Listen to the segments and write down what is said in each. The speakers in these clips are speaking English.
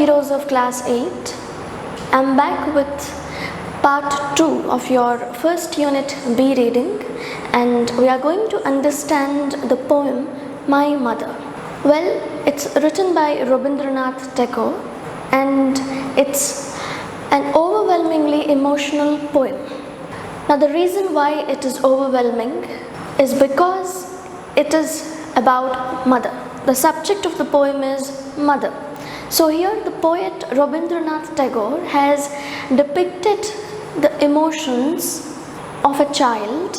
kiddos of class 8. I'm back with part 2 of your first unit B reading, and we are going to understand the poem My Mother. Well, it's written by Rabindranath Tagore, and it's an overwhelmingly emotional poem. Now, the reason why it is overwhelming is because it is about mother. The subject of the poem is mother. So here the poet Rabindranath Tagore has depicted the emotions of a child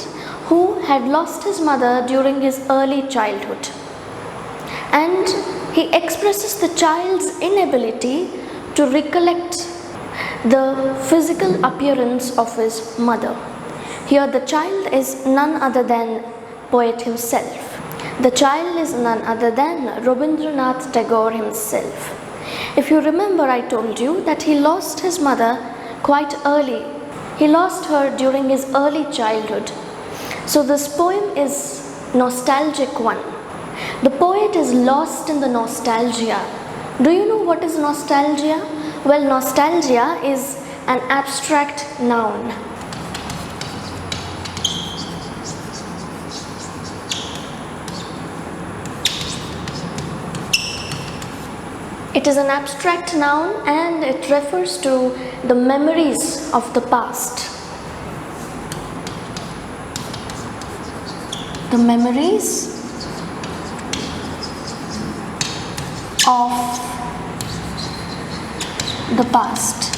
who had lost his mother during his early childhood. And he expresses the child's inability to recollect the physical appearance of his mother. Here the child is none other than poet himself. The child is none other than Rabindranath Tagore himself. If you remember, I told you that he lost his mother quite early. He lost her during his early childhood. So this poem is nostalgic one. The poet is lost in the nostalgia. Do you know what is nostalgia? Well, nostalgia is an abstract noun. It is an abstract noun and it refers to the memories of the past. The memories of the past.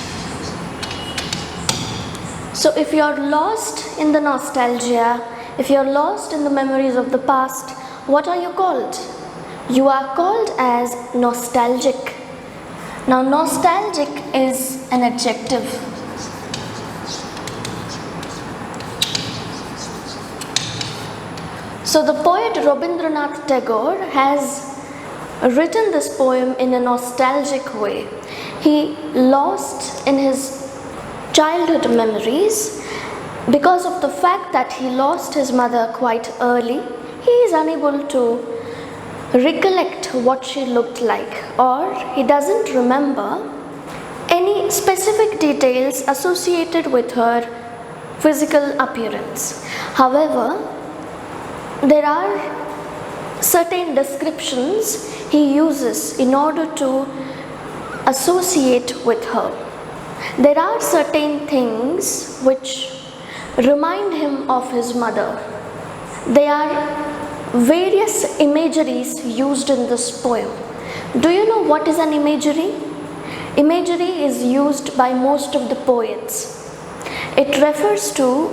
So if you are lost in the nostalgia, if you are lost in the memories of the past, what are you called? You are called as nostalgic. Now, nostalgic is an adjective. So the poet Rabindranath Tagore has written this poem in a nostalgic way. He lost in his childhood memories because of the fact that he lost his mother quite early. He is unable to recollect what she looked like, or he doesn't remember any specific details associated with her physical appearance. However, there are certain descriptions he uses in order to associate with her. There are certain things which remind him of his mother. They are various imageries used in this poem. Do you know what is an imagery? Imagery is used by most of the poets. It refers to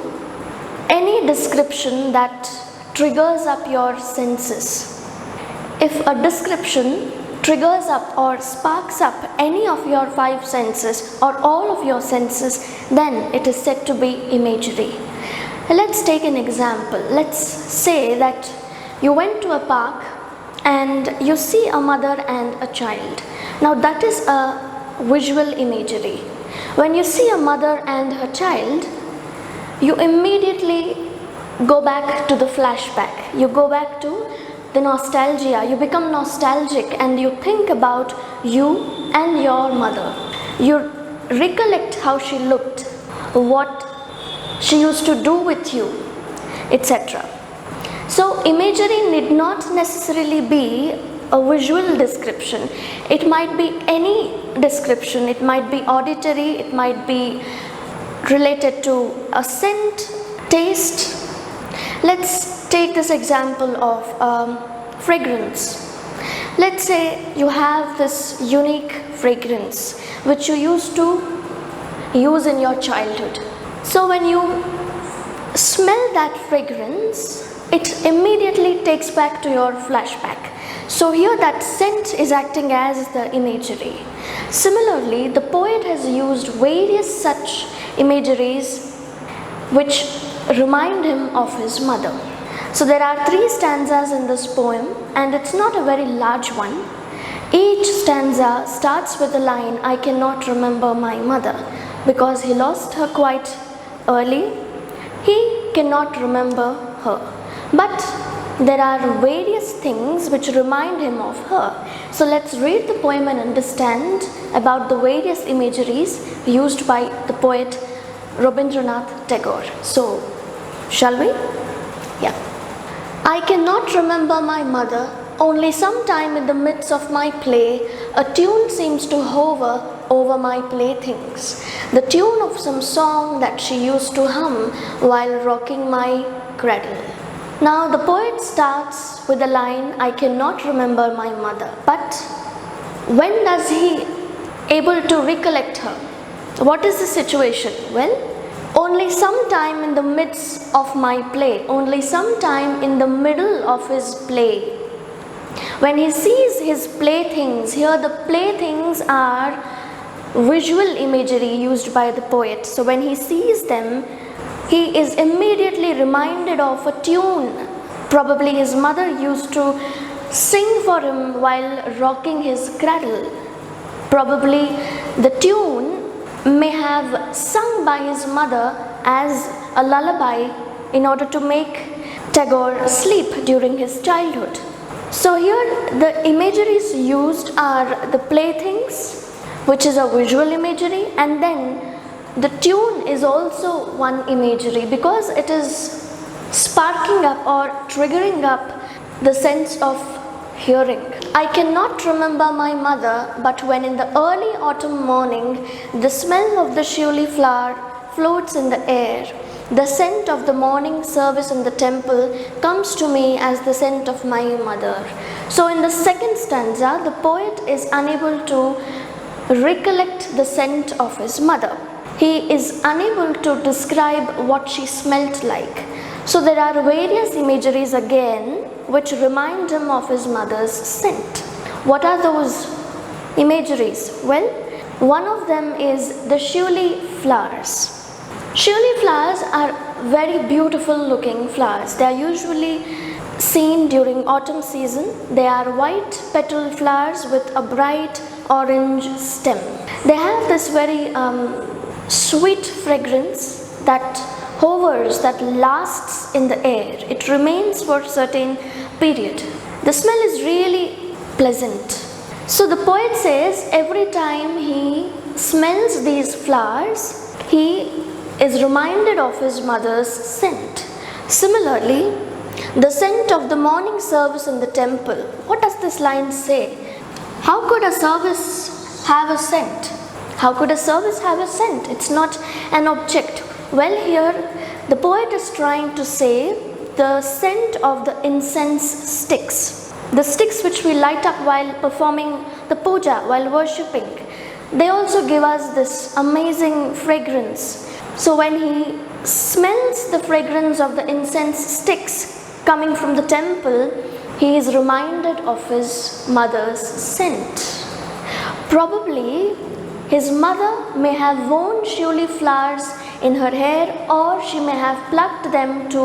any description that triggers up your senses. If a description triggers up or sparks up any of your 5 senses or all of your senses, then it is said to be imagery. Let's take an example. Let's say that you went to a park and you see a mother and a child. Now that is a visual imagery. When you see a mother and her child, you immediately go back to the flashback. You go back to the nostalgia. You become nostalgic and you think about you and your mother. You recollect how she looked, what she used to do with you, etc. So imagery need not necessarily be a visual description. It might be any description. It might be auditory, it might be related to a scent, taste. Let's take this example of fragrance. Let's say you have this unique fragrance which you used to use in your childhood. So when you smell that fragrance, it immediately takes back to your flashback. So here that scent is acting as the imagery. Similarly, the poet has used various such imageries which remind him of his mother. So there are 3 stanzas in this poem, and it's not a very large one. Each stanza starts with the line, "I cannot remember my mother," because he lost her quite early. He cannot remember her. But there are various things which remind him of her. So let's read the poem and understand about the various imageries used by the poet Rabindranath Tagore. So, shall we? Yeah. I cannot remember my mother. Only sometime in the midst of my play, a tune seems to hover over my playthings. The tune of some song that she used to hum while rocking my cradle. Now the poet starts with the line, I cannot remember my mother. But when does he able to recollect her? What is the situation? Well, only sometime in the midst of my play, only sometime in the middle of his play. When he sees his playthings, here the playthings are visual imagery used by the poet. So when he sees them, he is immediately reminded of a tune. Probably his mother used to sing for him while rocking his cradle. Probably the tune may have sung by his mother as a lullaby in order to make Tagore sleep during his childhood. So here the imageries used are the playthings, which is a visual imagery, and then the tune is also one imagery because it is sparking up or triggering up the sense of hearing. I cannot remember my mother, but when in the early autumn morning the smell of the shiuli flower floats in the air, the scent of the morning service in the temple comes to me as the scent of my mother. So in the second stanza, the poet is unable to recollect the scent of his mother. He is unable to describe what she smelt like. So there are various imageries again which remind him of his mother's scent. What are those imageries? Well, one of them is the shiuli flowers. Shiuli flowers are very beautiful looking flowers. They are usually seen during autumn season. They are white petal flowers with a bright orange stem. They have this very sweet fragrance that hovers, that lasts in the air. It remains for a certain period. The smell is really pleasant. So the poet says every time he smells these flowers, he is reminded of his mother's scent. Similarly, the scent of the morning service in the temple. What does this line say? How could a service have a scent? How could a service have a scent? It's not an object. Well, here the poet is trying to say the scent of the incense sticks. The sticks which we light up while performing the puja, while worshipping. They also give us this amazing fragrance. So when he smells the fragrance of the incense sticks coming from the temple, he is reminded of his mother's scent. Probably his mother may have worn shiuli flowers in her hair, or she may have plucked them to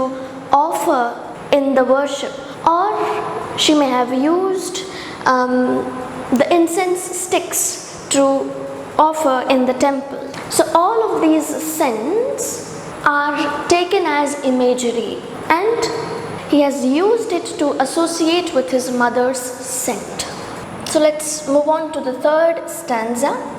offer in the worship, or she may have used the incense sticks to offer in the temple. So all of these scents are taken as imagery, and he has used it to associate with his mother's scent. So let's move on to the third stanza.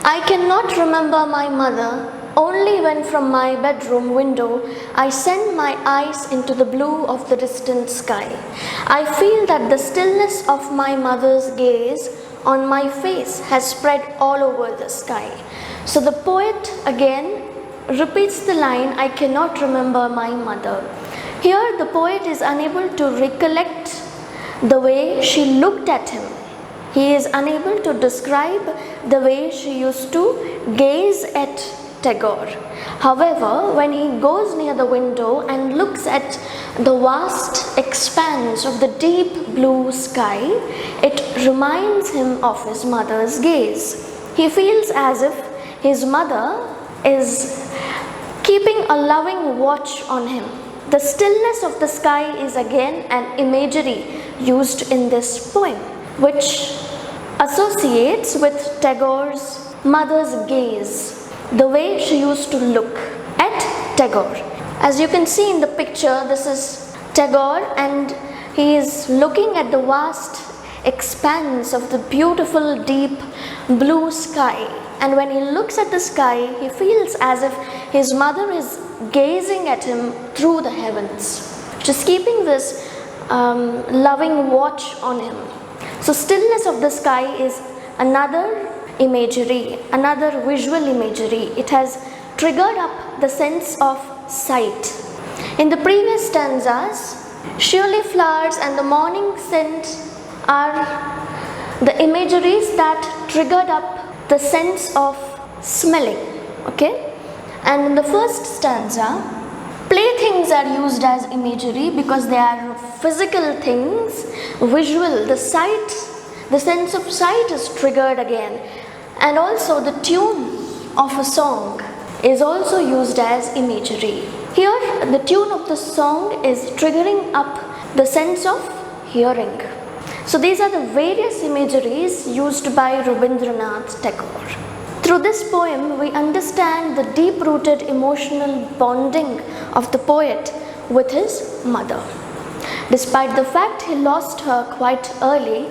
I cannot remember my mother, only when from my bedroom window I send my eyes into the blue of the distant sky. I feel that the stillness of my mother's gaze on my face has spread all over the sky. So the poet again repeats the line, I cannot remember my mother. Here the poet is unable to recollect the way she looked at him. He is unable to describe the way she used to gaze at Tagore. However, when he goes near the window and looks at the vast expanse of the deep blue sky, it reminds him of his mother's gaze. He feels as if his mother is keeping a loving watch on him. The stillness of the sky is again an imagery used in this poem, which associates with Tagore's mother's gaze, the way she used to look at Tagore. As you can see in the picture, this is Tagore, and he is looking at the vast expanse of the beautiful deep blue sky. And when he looks at the sky, he feels as if his mother is gazing at him through the heavens, just keeping this loving watch on him. So stillness of the sky is another imagery, another visual imagery. It has triggered up the sense of sight. In the previous stanzas, surely flowers and the morning scent are the imageries that triggered up the sense of smelling. Okay? And in the first stanza, playthings are used as imagery because they are physical things, visual. The sight, the sense of sight is triggered again. And also the tune of a song is also used as imagery. Here, the tune of the song is triggering up the sense of hearing. So these are the various imageries used by Rabindranath Tagore. Through this poem, we understand the deep-rooted emotional bonding of the poet with his mother. Despite the fact he lost her quite early,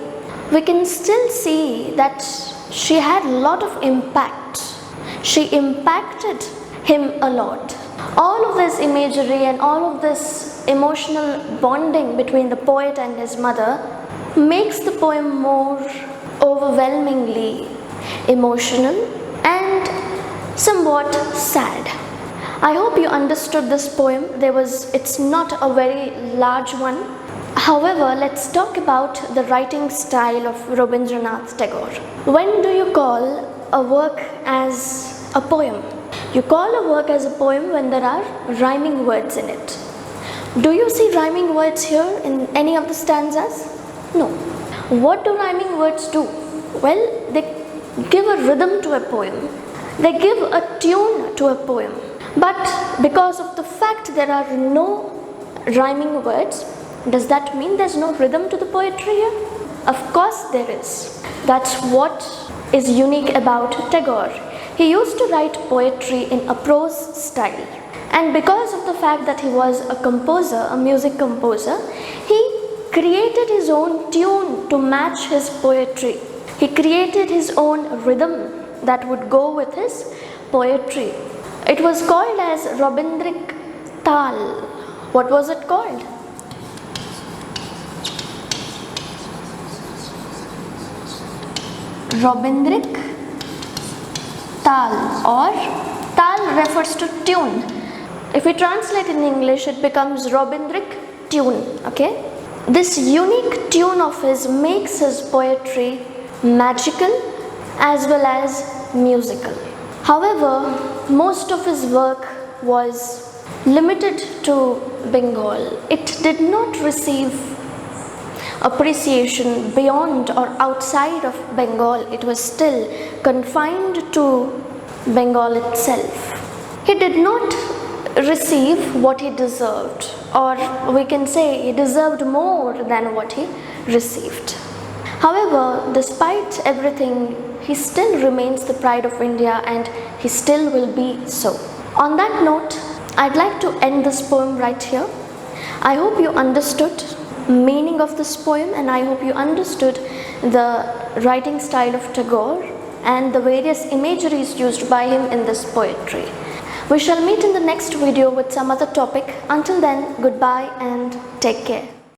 we can still see that she had a lot of impact. She impacted him a lot. All of this imagery and all of this emotional bonding between the poet and his mother makes the poem more overwhelmingly emotional and somewhat sad. I hope you understood this poem. It's not a very large one. However, let's talk about the writing style of Rabindranath Tagore. When do you call a work as a poem? You call a work as a poem when there are rhyming words in it. Do you see rhyming words here in any of the stanzas? No. What do rhyming words do? Well, they give a rhythm to a poem. They give a tune to a poem. But because of the fact there are no rhyming words, does that mean there's no rhythm to the poetry here? Of course there is. That's what is unique about Tagore. He used to write poetry in a prose style. And because of the fact that he was a composer, a music composer, he created his own tune to match his poetry. He created his own rhythm that would go with his poetry. It was called as Rabindrik Tal. What was it called? Rabindrik Tal, or Tal refers to tune. If we translate in English, it becomes Rabindrik tune. Okay? This unique tune of his makes his poetry magical as well as musical. However, most of his work was limited to Bengal. It did not receive appreciation beyond or outside of Bengal. It was still confined to Bengal itself. He did not receive what he deserved, or we can say he deserved more than what he received. However, despite everything, he still remains the pride of India, and he still will be so. On that note, I'd like to end this poem right here. I hope you understood meaning of this poem, and I hope you understood the writing style of Tagore and the various imageries used by him in this poetry. We shall meet in the next video with some other topic. Until then, goodbye and take care.